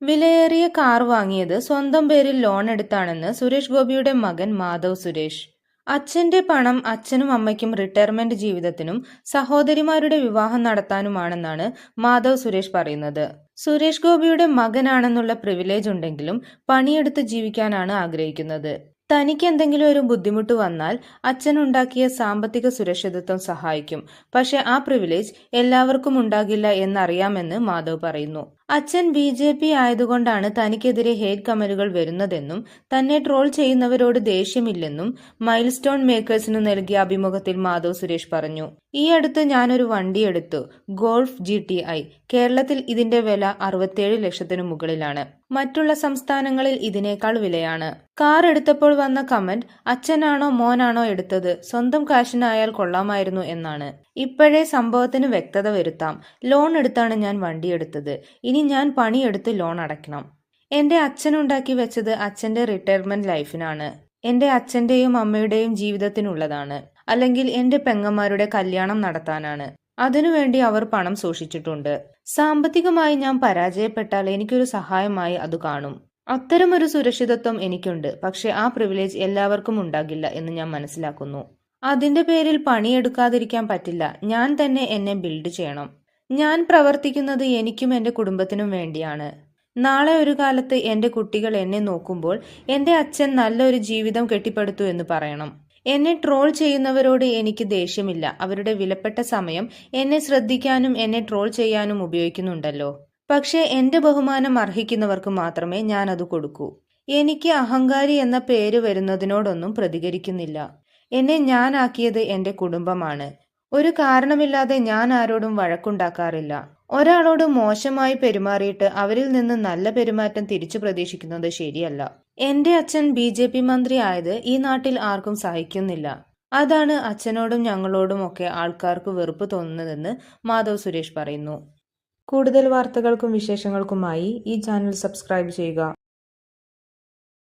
വിലയേറിയ കാർ വാങ്ങിയത് സ്വന്തം പേരിൽ ലോൺ എടുത്താണെന്ന് സുരേഷ് ഗോപിയുടെ മകൻ മാധവ് സുരേഷ്. അച്ഛന്റെ പണം അച്ഛനും അമ്മയ്ക്കും റിട്ടയർമെന്റ് ജീവിതത്തിനും സഹോദരിമാരുടെ വിവാഹം നടത്താനുമാണെന്നാണ് മാധവ് സുരേഷ് പറയുന്നത്. സുരേഷ് ഗോപിയുടെ മകനാണെന്നുള്ള പ്രിവിലേജ് ഉണ്ടെങ്കിലും പണിയെടുത്ത് ജീവിക്കാനാണ് ആഗ്രഹിക്കുന്നത്. തനിക്ക് എന്തെങ്കിലും ഒരു ബുദ്ധിമുട്ട് വന്നാൽ അച്ഛനുണ്ടാക്കിയ സാമ്പത്തിക സുരക്ഷിതത്വം സഹായിക്കും. പക്ഷെ ആ പ്രിവിലേജ് എല്ലാവർക്കും ഉണ്ടാകില്ല എന്നറിയാമെന്ന് മാധവ് പറയുന്നു. അച്ഛൻ BJP ആയതുകൊണ്ടാണ് തനിക്കെതിരെ ഹേറ്റ് കമന്റുകൾ വരുന്നതെന്നും തന്നെ ട്രോൾ ചെയ്യുന്നവരോട് ദേഷ്യമില്ലെന്നും മൈൽ സ്റ്റോൺ മേക്കേഴ്സിനു നൽകിയ അഭിമുഖത്തിൽ മാധവ് സുരേഷ് പറഞ്ഞു. ഈ അടുത്ത് ഞാനൊരു വണ്ടിയെടുത്തു, ഗോൾഫ് GTI. കേരളത്തിൽ ഇതിന്റെ വില 67 ലക്ഷത്തിനു മുകളിലാണ്. മറ്റുള്ള സംസ്ഥാനങ്ങളിൽ ഇതിനേക്കാൾ വിലയാണ്. കാർ എടുത്തപ്പോൾ വന്ന കമന്റ് അച്ഛനാണോ മോനാണോ എടുത്തത്, സ്വന്തം കാശിനായാൽ കൊള്ളാമായിരുന്നു എന്നാണ്. ഇപ്പോഴേ സംഭവത്തിന് വ്യക്തത വരുത്താം. ലോൺ എടുത്താണ് ഞാൻ വണ്ടിയെടുത്തത്. ഇനി ഞാൻ പണിയെടുത്ത് ലോൺ അടയ്ക്കണം. എന്റെ അച്ഛനുണ്ടാക്കി വെച്ചത് അച്ഛന്റെ റിട്ടയർമെന്റ് ലൈഫിനാണ്. എന്റെ അച്ഛന്റെയും അമ്മയുടെയും ജീവിതത്തിനുള്ളതാണ്. അല്ലെങ്കിൽ എന്റെ പെങ്ങന്മാരുടെ കല്യാണം നടത്താനാണ്. അതിനുവേണ്ടി അവർ പണം സൂക്ഷിച്ചിട്ടുണ്ട്. സാമ്പത്തികമായി ഞാൻ പരാജയപ്പെട്ടാൽ എനിക്കൊരു സഹായമായി അത് കാണും. അത്തരമൊരു സുരക്ഷിതത്വം എനിക്കുണ്ട്. പക്ഷെ ആ പ്രിവിലേജ് എല്ലാവർക്കും ഉണ്ടാകില്ല എന്ന് ഞാൻ മനസ്സിലാക്കുന്നു. അതിന്റെ പേരിൽ പണിയെടുക്കാതിരിക്കാൻ പറ്റില്ല. ഞാൻ തന്നെ എന്നെ ബിൽഡ് ചെയ്യണം. ഞാൻ പ്രവർത്തിക്കുന്നത് എനിക്കും എന്റെ കുടുംബത്തിനും വേണ്ടിയാണ്. നാളെ ഒരു കാലത്ത് എന്റെ കുട്ടികൾ എന്നെ നോക്കുമ്പോൾ എന്റെ അച്ഛൻ നല്ലൊരു ജീവിതം കെട്ടിപ്പടുത്തു എന്ന് പറയണം. എന്നെ ട്രോൾ ചെയ്യുന്നവരോട് എനിക്ക് ദേഷ്യമില്ല. അവരുടെ വിലപ്പെട്ട സമയം എന്നെ ശ്രദ്ധിക്കാനും എന്നെ ട്രോൾ ചെയ്യാനും ഉപയോഗിക്കുന്നുണ്ടല്ലോ. പക്ഷേ എന്റെ ബഹുമാനം അർഹിക്കുന്നവർക്ക് മാത്രമേ ഞാൻ അത് കൊടുക്കൂ. എനിക്ക് അഹങ്കാരി എന്ന പേര് വരുന്നതിനോടൊന്നും പ്രതികരിക്കുന്നില്ല. എന്നെ ഞാനാക്കിയത് എന്റെ കുടുംബമാണ്. ഒരു കാരണമില്ലാതെ ഞാൻ ആരോടും വഴക്കുണ്ടാക്കാറില്ല. ഒരാളോട് മോശമായി പെരുമാറിയിട്ട് അവരിൽ നിന്ന് നല്ല പെരുമാറ്റം തിരിച്ചു പ്രതീക്ഷിക്കുന്നത് ശരിയല്ല. എന്റെ അച്ഛൻ BJP മന്ത്രി ആയത് ഈ നാട്ടിൽ ആർക്കും സഹിക്കുന്നില്ല. അതാണ് അച്ഛനോടും ഞങ്ങളോടും ഒക്കെ ആൾക്കാർക്ക് വെറുപ്പ് തോന്നുന്നതെന്ന് മാധവ് സുരേഷ് പറയുന്നു. കൂടുതൽ വാർത്തകൾക്കും വിശേഷങ്ങൾക്കുമായി ഈ ചാനൽ സബ്സ്ക്രൈബ് ചെയ്യുക.